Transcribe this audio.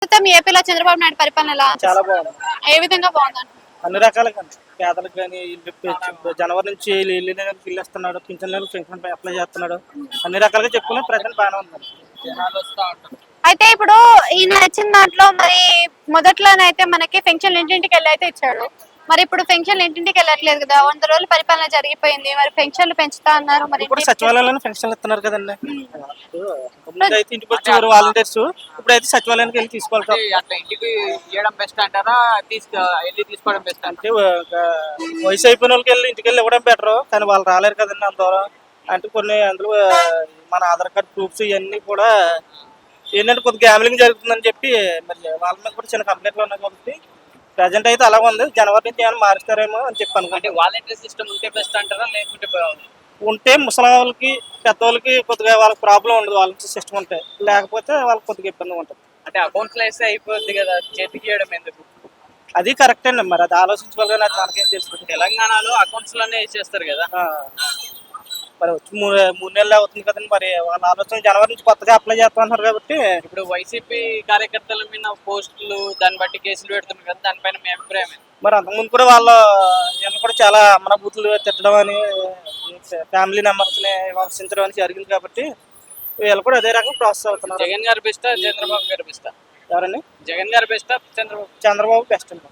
ప్రస్తుతం ఏపీలో చంద్రబాబు నాయుడు పరిపాలన ఎలా ఉంది? చాలా బాగుంది. ఏ విధంగా బాగుందండి? అన్ని రకాలుగా పేదలకు కానీ జనవరి నుంచి ఇల్లు ఇల్లు ఇస్తున్నాడు, పింఛన్ అప్లై చేస్తున్నాడు. అన్ని రకాలుగా చెప్పుకుని ప్రజెంట్ బాగానే ఉంది. జనాలు వస్తా ఉంటారు. అయితే ఇప్పుడు ఈయన ఇచ్చిన దాంట్లో మరి మొదట్లోనైతే మనకి పెన్షన్ ఇంటింటికి వెళ్ళి అయితే ఇచ్చాడు. మరి ఇప్పుడు పెన్షన్ ఇంటింటికి వెళ్ళట్లేదు కదా, 100 రోజుల పరిపాలన జరిగిపోయింది. మరి పెన్షన్లు పెంచుతా అన్నారు. మరి ఇప్పుడు సచివాలయంలో పెన్షన్లు ఇస్తున్నారు కదండి. ముందు అయితే ఇంటికి వచ్చేవారు వాలంటీర్స్, ఇప్పుడు అయితే సచివాలయానికి వెళ్ళి తీసుకోవాలి. అట్లా ఇంటికి ఇవ్వడం బెస్ట్ అంటారా, వెళ్ళి తీసుకోవడం బెస్ట్ అంటే వయసు అయిపోయిన వాళ్ళకి వెళ్ళి ఇంటికి వెళ్ళి ఇవ్వడం బెటర్, కానీ వాళ్ళు రాలేరు కదండి అందువల్ల. అంటే కొన్ని అందులో మన ఆధార్ కార్డ్ ప్రూఫ్స్ ఇవన్నీ కూడా ఏంటంటే కొద్దిగా గ్యామ్లింగ్ జరుగుతుందని చెప్పి మరి వాళ్ళ మీద కూడా చిన్న కంప్లైంట్లు ఉన్నాయి కాబట్టి ప్రజెంట్ అయితే అలా ఉంది. జనవరి నుంచి ఏమైనా మారుస్తారేమో అని చెప్పి అంటే అనుకుంటే వాలంటీర్ సిస్టమ్ ఉంటే బెస్ట్ అంటారా, లేకుంటే ఉంటే ముసలి వాళ్ళకి పెద్దవాళ్ళకి కొద్దిగా వాళ్ళకి ప్రాబ్లం ఉండదు, వాళ్ళకి సిస్టమ్ ఉంటే. లేకపోతే వాళ్ళకి కొద్దిగా ఇబ్బంది ఉంటుంది. అంటే అకౌంట్స్ లో వేస్తే అయిపోద్ది కదా, చేతికి ఇవ్వడం ఎందుకు? అది కరెక్ట్ అండి, మరి అది ఆలోచించుకోవాలి కానీ అది మనకేం తెలుస్తుంది. తెలంగాణలో అకౌంట్స్ లోనే ఇచ్చేస్తారు కదా. మరి వచ్చి 3 నెలలు అవుతుంది కదండి, మరి వాళ్ళ ఆలోచన జనవరి నుంచి కొత్తగా అప్లై చేస్తున్నారు కాబట్టి. ఇప్పుడు వైసీపీ కార్యకర్తల మీద పోస్టులు దాన్ని బట్టి కేసులు పెడుతున్నారు కదా, దానిపైన మీ అభిప్రాయం ఏంటి? మరి అంతకుముందు కూడా వాళ్ళ వీళ్ళు కూడా చాలా అమ్మన బూతులు తిట్టడం అని, ఫ్యామిలీ మెంబర్స్ని విమర్శించడం అని జరిగింది కాబట్టి వీళ్ళు కూడా అదే రకంగా ప్రాసెస్ అవుతున్నారు. జగన్ గారు బెస్టా, చంద్రబాబు గారు బెస్టా? ఎవరండి? జగన్ గారు బెస్టా, చంద్రబాబు? చంద్రబాబు బెస్ట్ అండి.